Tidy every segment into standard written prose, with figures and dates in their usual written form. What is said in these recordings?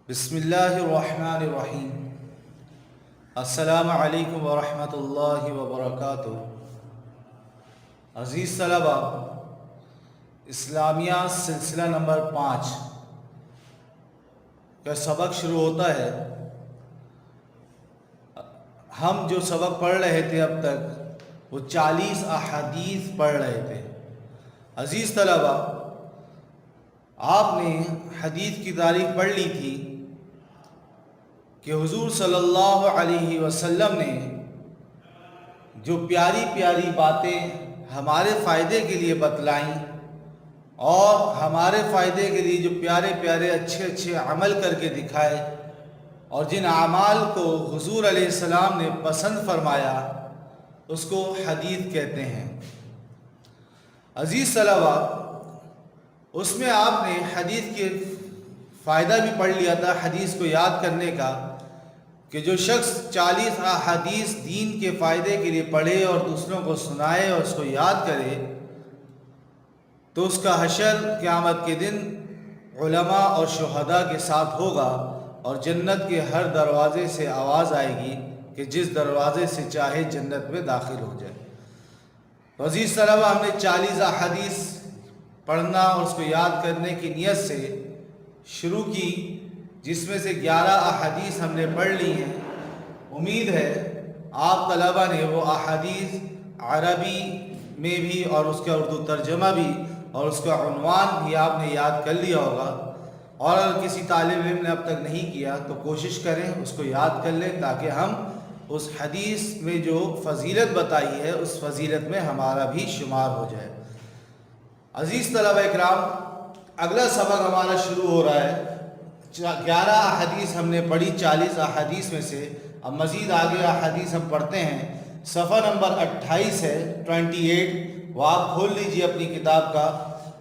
بسم اللہ الرحمن الرحیم۔ السلام علیکم ورحمۃ اللہ وبرکاتہ۔ عزیز طلبہ، اسلامیہ سلسلہ نمبر 5 کا سبق شروع ہوتا ہے۔ ہم جو سبق پڑھ رہے تھے اب تک وہ 40 احادیث پڑھ رہے تھے۔ عزیز طلبہ، آپ نے حدیث کی تعریف پڑھ لی تھی کہ حضور صلی اللہ علیہ وسلم نے جو پیاری پیاری باتیں ہمارے فائدے کے لیے بتلائیں اور ہمارے فائدے کے لیے جو پیارے پیارے اچھے اچھے عمل کر کے دکھائے اور جن اعمال کو حضور علیہ السلام نے پسند فرمایا اس کو حدیث کہتے ہیں۔ عزیز طلبہ، اس میں آپ نے حدیث کے فائدہ بھی پڑھ لیا تھا حدیث کو یاد کرنے کا، کہ جو شخص 40 احادیث دین کے فائدے کے لیے پڑھے اور دوسروں کو سنائے اور اس کو یاد کرے تو اس کا حشر قیامت کے دن علماء اور شہداء کے ساتھ ہوگا اور جنت کے ہر دروازے سے آواز آئے گی کہ جس دروازے سے چاہے جنت میں داخل ہو جائے۔ عزیز طلبہ، ہم نے 40 احادیث پڑھنا اور اس کو یاد کرنے کی نیت سے شروع کی، جس میں سے 11 احادیث ہم نے پڑھ لی ہیں۔ امید ہے آپ طلبہ نے وہ احادیث عربی میں بھی اور اس کا اردو ترجمہ بھی اور اس کا عنوان بھی آپ نے یاد کر لیا ہوگا، اور اگر کسی طالب علم نے اب تک نہیں کیا تو کوشش کریں اس کو یاد کر لیں تاکہ ہم اس حدیث میں جو فضیلت بتائی ہے اس فضیلت میں ہمارا بھی شمار ہو جائے۔ عزیز طلبہ اکرام، اگلا سبق ہمارا شروع ہو رہا ہے۔ 11 احادیث ہم نے پڑھی 40 احادیث میں سے، اب مزید آگے احادیث ہم پڑھتے ہیں۔ صفحہ نمبر 28 ہے 28، وہ آپ کھول لیجئے اپنی کتاب کا۔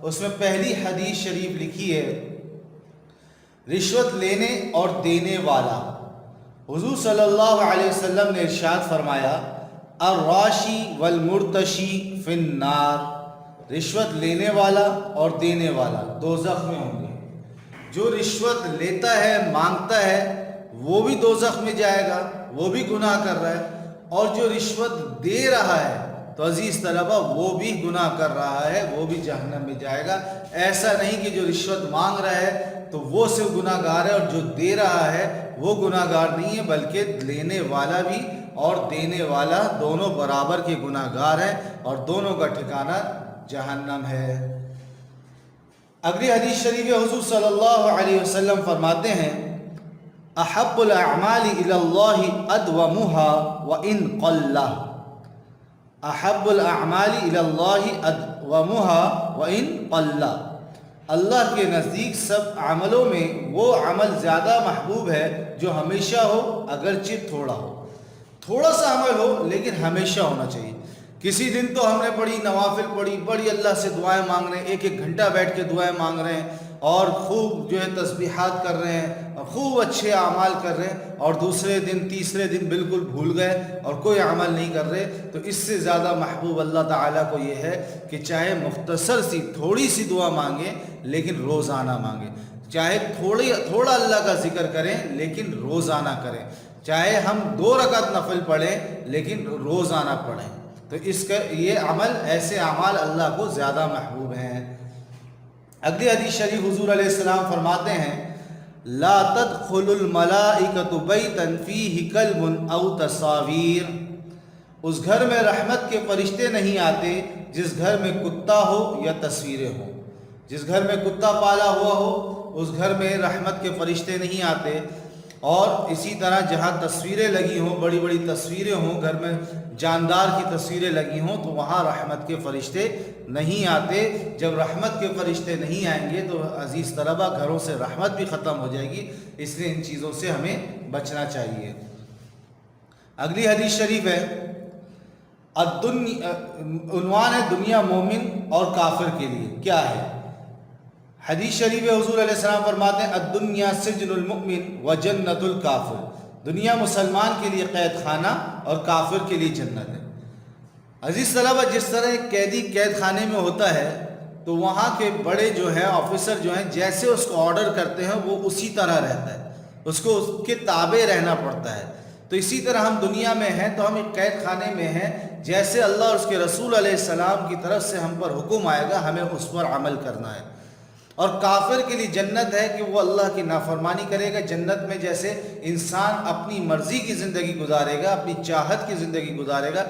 اس میں پہلی حدیث شریف لکھی ہے، رشوت لینے اور دینے والا۔ حضور صلی اللہ علیہ وسلم نے ارشاد فرمایا، الراشی والمرتشی فی النار، رشوت لینے والا اور دینے والا دوزخ میں ہوں گے۔ جو رشوت لیتا ہے، مانگتا ہے، وہ بھی دوزخ میں جائے گا، وہ بھی گناہ کر رہا ہے، اور جو رشوت دے رہا ہے تو عزیز طلبہ وہ بھی گناہ کر رہا ہے، وہ بھی جہنم میں جائے گا۔ ایسا نہیں کہ جو رشوت مانگ رہا ہے تو وہ صرف گناہ گار ہے اور جو دے رہا ہے وہ گناہ گار نہیں ہے، بلکہ لینے والا بھی اور دینے والا دونوں برابر کے گناہ گار ہیں اور دونوں کا ٹھکانہ جہنم ہے۔ اگلی حدیث شریف حضور صلی اللہ علیہ وسلم فرماتے ہیں، احب الاعمال الی اللہ ادومها وان قل، احب الاعمال الی اللہ ادومها وان قل، اللہ کے نزدیک سب عملوں میں وہ عمل زیادہ محبوب ہے جو ہمیشہ ہو اگرچہ تھوڑا ہو۔ تھوڑا سا عمل ہو لیکن ہمیشہ ہونا چاہیے۔ کسی دن تو ہم نے پڑھی، نوافل پڑھی، بڑی اللہ سے دعائیں مانگ رہے ہیں، ایک ایک گھنٹہ بیٹھ کے دعائیں مانگ رہے ہیں اور خوب جو ہے تسبیحات کر رہے ہیں اور خوب اچھے اعمال کر رہے ہیں، اور دوسرے دن تیسرے دن بالکل بھول گئے اور کوئی عمل نہیں کر رہے، تو اس سے زیادہ محبوب اللہ تعالیٰ کو یہ ہے کہ چاہے مختصر سی تھوڑی سی دعا مانگیں لیکن روزانہ مانگیں، چاہے تھوڑا اللہ کا ذکر کریں لیکن روزانہ کریں، چاہے ہم 2 رکعت نفل پڑھیں لیکن روزانہ پڑھیں، تو اس کا یہ عمل، ایسے اعمال اللہ کو زیادہ محبوب ہیں۔ اگلی حدیث شریف حضور علیہ السلام فرماتے ہیں، لا تدخل الملائکۃ بیتا فیہ کلب او تصاویر، اس گھر میں رحمت کے فرشتے نہیں آتے جس گھر میں کتا ہو یا تصویریں ہوں۔ جس گھر میں کتا پالا ہوا ہو اس گھر میں رحمت کے فرشتے نہیں آتے، اور اسی طرح جہاں تصویریں لگی ہوں، بڑی بڑی تصویریں ہوں، گھر میں جاندار کی تصویریں لگی ہوں تو وہاں رحمت کے فرشتے نہیں آتے۔ جب رحمت کے فرشتے نہیں آئیں گے تو عزیز طلبہ گھروں سے رحمت بھی ختم ہو جائے گی، اس لیے ان چیزوں سے ہمیں بچنا چاہیے۔ اگلی حدیث شریف ہے، عنوان ہے دنیا مومن اور کافر کے لیے کیا ہے۔ حدیث شریف حضور علیہ السلام فرماتے ہیں، الدنیا سجن المؤمن و جنت الکافر، دنیا مسلمان کے لیے قید خانہ اور کافر کے لیے جنت ہے۔ عزیز طلبہ، جس طرح ایک قیدی قید خانے میں ہوتا ہے تو وہاں کے بڑے جو ہیں آفیسر جو ہیں جیسے اس کو آرڈر کرتے ہیں وہ اسی طرح رہتا ہے۔ اس کو اس کے تابع رہنا پڑتا ہے۔ تو اسی طرح ہم دنیا میں ہیں تو ہم ایک قید خانے میں ہیں، جیسے اللہ اور اس کے رسول علیہ السلام کی طرف سے ہم پر حکم آئے گا ہمیں اس پر عمل کرنا ہے۔ اور کافر کے لیے جنت ہے کہ وہ اللہ کی نافرمانی کرے گا۔ جنت میں جیسے انسان اپنی مرضی کی زندگی گزارے گا، اپنی چاہت کی زندگی گزارے گا،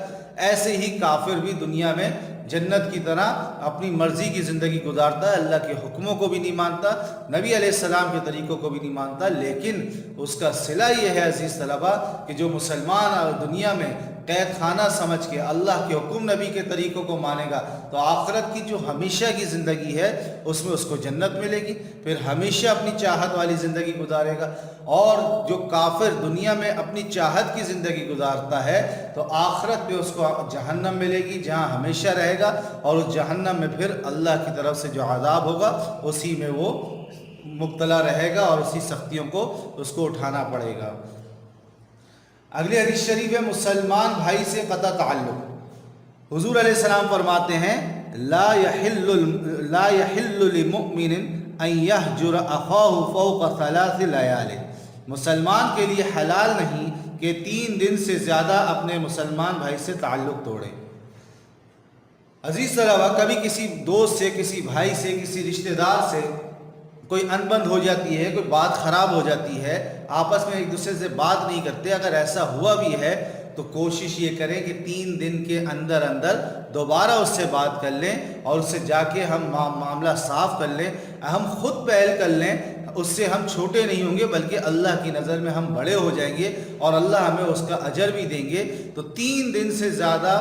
ایسے ہی کافر بھی دنیا میں جنت کی طرح اپنی مرضی کی زندگی گزارتا ہے، اللہ کے حکموں کو بھی نہیں مانتا، نبی علیہ السلام کے طریقوں کو بھی نہیں مانتا۔ لیکن اس کا صلہ یہ ہے عزیز طلبہ کہ جو مسلمان دنیا میں قید خانہ سمجھ کے اللہ کے حکم نبی کے طریقوں کو مانے گا تو آخرت کی جو ہمیشہ کی زندگی ہے اس میں اس کو جنت ملے گی، پھر ہمیشہ اپنی چاہت والی زندگی گزارے گا۔ اور جو کافر دنیا میں اپنی چاہت کی زندگی گزارتا ہے تو آخرت میں اس کو جہنم ملے گی جہاں ہمیشہ رہے گا، اور اس جہنم میں پھر اللہ کی طرف سے جو عذاب ہوگا اسی میں وہ مبتلا رہے گا اور اسی سختیوں کو اس کو اٹھانا پڑے گا۔ اگلی حدیث شریف ہے مسلمان بھائی سے قطع تعلق۔ حضور علیہ السلام فرماتے ہیں لا يحل لمؤمن ان يهجر اخاه فوق 3 لیال۔ مسلمان کے لیے حلال نہیں کہ 3 دن سے زیادہ اپنے مسلمان بھائی سے تعلق توڑے۔ عزیز طلبہ، کبھی کسی دوست سے، کسی بھائی سے، کسی رشتہ دار سے کوئی انبن ہو جاتی ہے، کوئی بات خراب ہو جاتی ہے، آپس میں ایک دوسرے سے بات نہیں کرتے، اگر ایسا ہوا بھی ہے تو کوشش یہ کریں کہ 3 دن کے اندر دوبارہ اس سے بات کر لیں اور اس سے جا کے ہم معاملہ صاف کر لیں، ہم خود پہل کر لیں۔ اس سے ہم چھوٹے نہیں ہوں گے بلکہ اللہ کی نظر میں ہم بڑے ہو جائیں گے اور اللہ ہمیں اس کا اجر بھی دیں گے۔ تو 3 دن سے زیادہ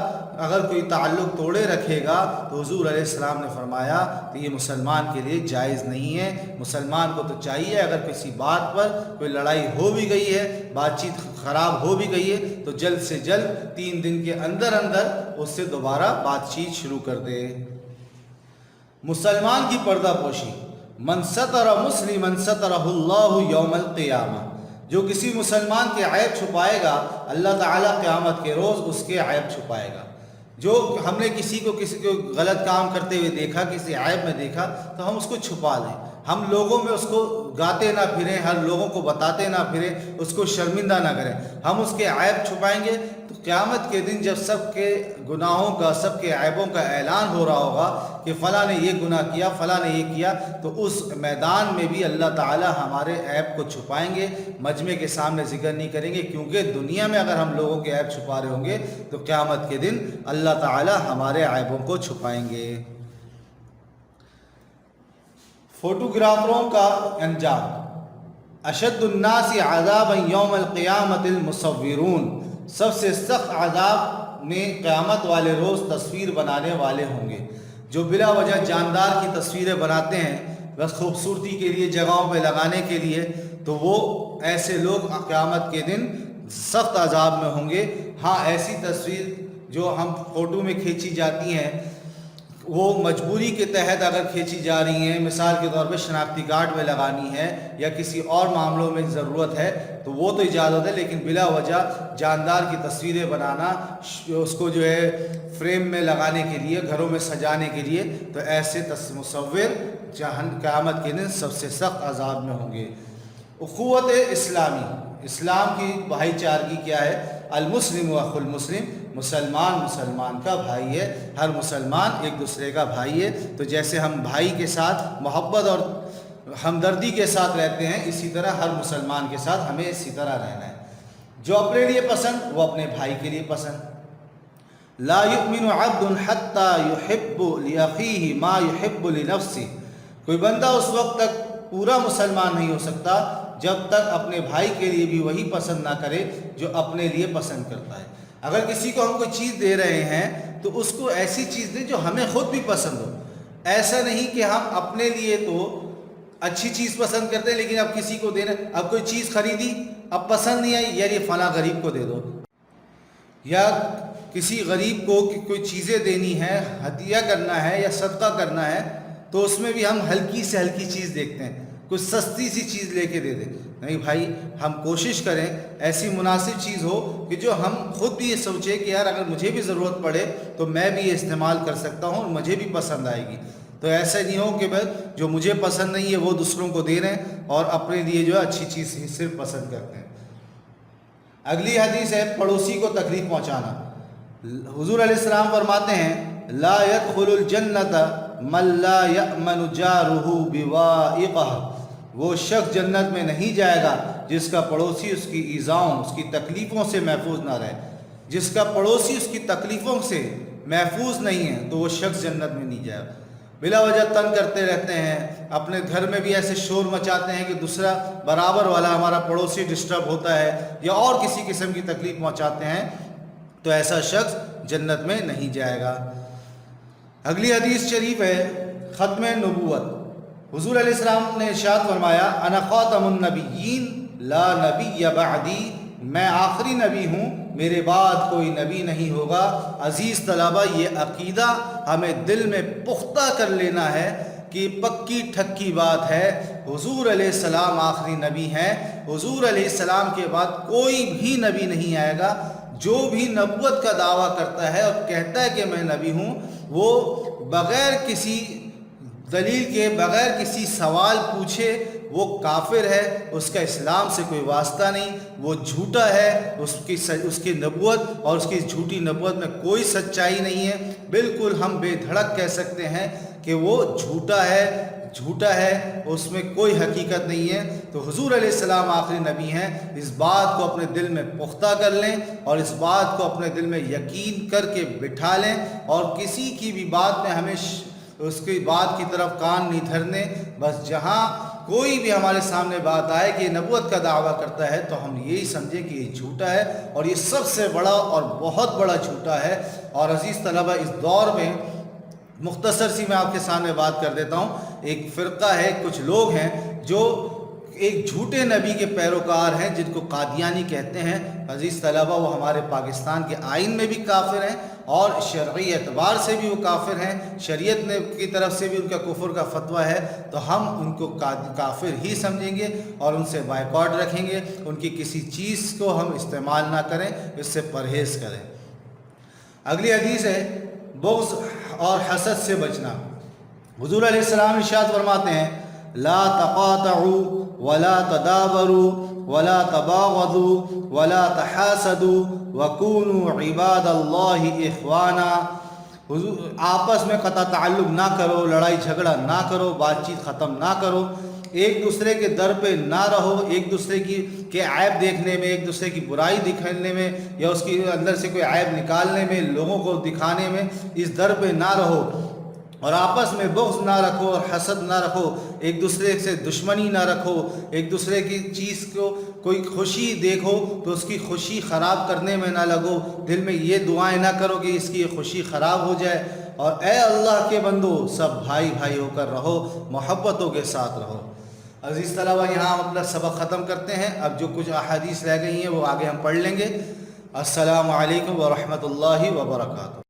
اگر کوئی تعلق توڑے رکھے گا تو حضور علیہ السلام نے فرمایا کہ یہ مسلمان کے لیے جائز نہیں ہے۔ مسلمان کو تو چاہیے اگر کسی بات پر کوئی لڑائی ہو بھی گئی ہے، بات چیت خراب ہو بھی گئی ہے تو جلد سے جلد 3 دن کے اندر اس سے دوبارہ بات چیت شروع کر دے۔ مسلمان کی پردہ پوشی، من ستر مسلما سترہ اللہ یوم القیامہ، جو کسی مسلمان کے عیب چھپائے گا اللہ تعالیٰ قیامت کے روز اس کے عیب چھپائے گا۔ جو ہم نے کسی کو غلط کام کرتے ہوئے دیکھا، کسی عیب میں دیکھا تو ہم اس کو چھپا لیں، ہم لوگوں میں اس کو گاتے نہ پھریں، ہر لوگوں کو بتاتے نہ پھریں، اس کو شرمندہ نہ کریں، ہم اس کے عیب چھپائیں گے تو قیامت کے دن جب سب کے گناہوں کا، سب کے عیبوں کا اعلان ہو رہا ہوگا کہ فلاں نے یہ گناہ کیا، فلاں نے یہ کیا، تو اس میدان میں بھی اللہ تعالیٰ ہمارے عیب کو چھپائیں گے، مجمع کے سامنے ذکر نہیں کریں گے، کیونکہ دنیا میں اگر ہم لوگوں کے عیب چھپا رہے ہوں گے تو قیامت کے دن اللہ تعالیٰ ہمارے عیبوں کو چھپائیں گے۔ فوٹوگرافروں کا انجام، اشد الناس عذابا یوم القیامت المصورون، سب سے سخت عذاب میں قیامت والے روز تصویر بنانے والے ہوں گے، جو بلا وجہ جاندار کی تصویریں بناتے ہیں بس خوبصورتی کے لیے، جگہوں پہ لگانے کے لیے، تو وہ ایسے لوگ قیامت کے دن سخت عذاب میں ہوں گے۔ ہاں، ایسی تصویر جو ہم فوٹو میں کھینچی جاتی ہیں وہ مجبوری کے تحت اگر کھینچی جا رہی ہیں، مثال کے طور پہ شناختی کارڈ میں لگانی ہے یا کسی اور معاملوں میں ضرورت ہے تو وہ تو اجازت ہے، لیکن بلا وجہ جاندار کی تصویریں بنانا، اس کو جو ہے فریم میں لگانے کے لیے، گھروں میں سجانے کے لیے، تو ایسے مصور قیامت کے دن سب سے سخت عذاب میں ہوں گے۔ اخوت اسلامی، اسلام کی بھائی چارگی کیا ہے؟ المسلم اخو المسلم، مسلمان مسلمان کا بھائی ہے، ہر مسلمان ایک دوسرے کا بھائی ہے۔ تو جیسے ہم بھائی کے ساتھ محبت اور ہمدردی کے ساتھ رہتے ہیں، اسی طرح ہر مسلمان کے ساتھ ہمیں اسی طرح رہنا ہے۔ جو اپنے لیے پسند وہ اپنے بھائی کے لیے پسند۔ لا یؤمن عبد حتی یحب لاخیہ ما یحب لنفسہ، کوئی بندہ اس وقت تک پورا مسلمان نہیں ہو سکتا جب تک اپنے بھائی کے لیے بھی وہی پسند نہ کرے جو اپنے لیے پسند کرتا ہے۔ اگر کسی کو ہم کوئی چیز دے رہے ہیں تو اس کو ایسی چیز دیں جو ہمیں خود بھی پسند ہو، ایسا نہیں کہ ہم اپنے لیے تو اچھی چیز پسند کرتے ہیں لیکن اب کسی کو دے رہے ہیں، اب کوئی چیز خریدی اب پسند نہیں آئی، یار یہ فلاں غریب کو دے دو، یا کسی غریب کو کوئی چیزیں دینی ہے، ہدیہ کرنا ہے یا صدقہ کرنا ہے تو اس میں بھی ہم ہلکی سے ہلکی چیز دیکھتے ہیں، کچھ سستی سی چیز لے کے دے دیں۔ نہیں بھائی، ہم کوشش کریں ایسی مناسب چیز ہو کہ جو ہم خود بھی یہ سوچیں کہ یار اگر مجھے بھی ضرورت پڑے تو میں بھی یہ استعمال کر سکتا ہوں اور مجھے بھی پسند آئے گی۔ تو ایسا نہیں ہو کہ بس جو مجھے پسند نہیں ہے وہ دوسروں کو دے رہے ہیں اور اپنے لیے جو ہے اچھی چیز ہی صرف پسند کرتے ہیں۔ اگلی حدیث ہے پڑوسی کو تکلیف پہنچانا۔ حضور علیہ السلام فرماتے ہیں لا يدخل الجنت من لا یأمن جارہ بوائقہ، وہ شخص جنت میں نہیں جائے گا جس کا پڑوسی اس کی ایذاؤں، اس کی تکلیفوں سے محفوظ نہ رہے۔ جس کا پڑوسی اس کی تکلیفوں سے محفوظ نہیں ہے تو وہ شخص جنت میں نہیں جائے گا۔ بلا وجہ تنگ کرتے رہتے ہیں، اپنے گھر میں بھی ایسے شور مچاتے ہیں کہ دوسرا برابر والا ہمارا پڑوسی ڈسٹرب ہوتا ہے، یا اور کسی قسم کی تکلیف پہنچاتے ہیں، تو ایسا شخص جنت میں نہیں جائے گا۔ اگلی حدیث شریف ہے ختم نبوت۔ حضور علیہ السلام نے ارشاد فرمایا انا خاتم النبیین لا نبی بعدی، میں آخری نبی ہوں، میرے بعد کوئی نبی نہیں ہوگا۔ عزیز طلبہ، یہ عقیدہ ہمیں دل میں پختہ کر لینا ہے کہ پکی ٹھکی بات ہے، حضور علیہ السلام آخری نبی ہیں، حضور علیہ السلام کے بعد کوئی بھی نبی نہیں آئے گا۔ جو بھی نبوت کا دعویٰ کرتا ہے اور کہتا ہے کہ میں نبی ہوں، وہ بغیر کسی دلیل کے، بغیر کسی سوال پوچھے وہ کافر ہے، اس کا اسلام سے کوئی واسطہ نہیں، وہ جھوٹا ہے، اس کی نبوت اور اس کی جھوٹی نبوت میں کوئی سچائی نہیں ہے۔ بالکل ہم بے دھڑک کہہ سکتے ہیں کہ وہ جھوٹا ہے، اس میں کوئی حقیقت نہیں ہے۔ تو حضور علیہ السلام آخری نبی ہیں، اس بات کو اپنے دل میں پختہ کر لیں اور اس بات کو اپنے دل میں یقین کر کے بٹھا لیں، اور کسی کی بھی بات میں ہمیں اس کی بات کی طرف کان نہیں دھرنے۔ بس جہاں کوئی بھی ہمارے سامنے بات آئے کہ یہ نبوت کا دعویٰ کرتا ہے تو ہم یہی سمجھیں کہ یہ جھوٹا ہے، اور یہ سب سے بڑا اور بہت بڑا جھوٹا ہے۔ اور عزیز طلبہ، اس دور میں مختصر سی میں آپ کے سامنے بات کر دیتا ہوں۔ ایک فرقہ ہے، کچھ لوگ ہیں جو ایک جھوٹے نبی کے پیروکار ہیں جن کو قادیانی کہتے ہیں۔ عزیز طلبہ، وہ ہمارے پاکستان کے آئین میں بھی کافر ہیں اور شرعی اعتبار سے بھی وہ کافر ہیں، شریعت نے کی طرف سے بھی ان کا کفر کا فتویٰ ہے، تو ہم ان کو کافر ہی سمجھیں گے اور ان سے بائیکاٹ رکھیں گے، ان کی کسی چیز کو ہم استعمال نہ کریں، اس سے پرہیز کریں۔ اگلی حدیث ہے بغض اور حسد سے بچنا۔ حضور علیہ السلام ارشاد فرماتے ہیں لا تقاطعوا ولا تدابروا ولا تباغضوا ولا تحاسدوا وكونوا عباد اللہ اخوانا۔ آپس میں قطع تعلق نہ کرو، لڑائی جھگڑا نہ کرو، بات چیت ختم نہ کرو، ایک دوسرے کے در پہ نہ رہو، ایک دوسرے کے عیب دیکھنے میں، ایک دوسرے کی برائی دکھانے میں، یا اس کے اندر سے کوئی عیب نکالنے میں، لوگوں کو دکھانے میں، اس در پہ نہ رہو، اور آپس میں بغض نہ رکھو اور حسد نہ رکھو، ایک دوسرے سے دشمنی نہ رکھو، ایک دوسرے کی چیز کو کوئی خوشی دیکھو تو اس کی خوشی خراب کرنے میں نہ لگو، دل میں یہ دعائیں نہ کرو کہ اس کی یہ خوشی خراب ہو جائے، اور اے اللہ کے بندو سب بھائی بھائی ہو کر رہو، محبتوں کے ساتھ رہو۔ عزیز طلبہ، یہاں ہم اپنا سبق ختم کرتے ہیں، اب جو کچھ احادیث رہ گئی ہیں وہ آگے ہم پڑھ لیں گے۔ السلام علیکم ورحمۃ اللہ وبرکاتہ۔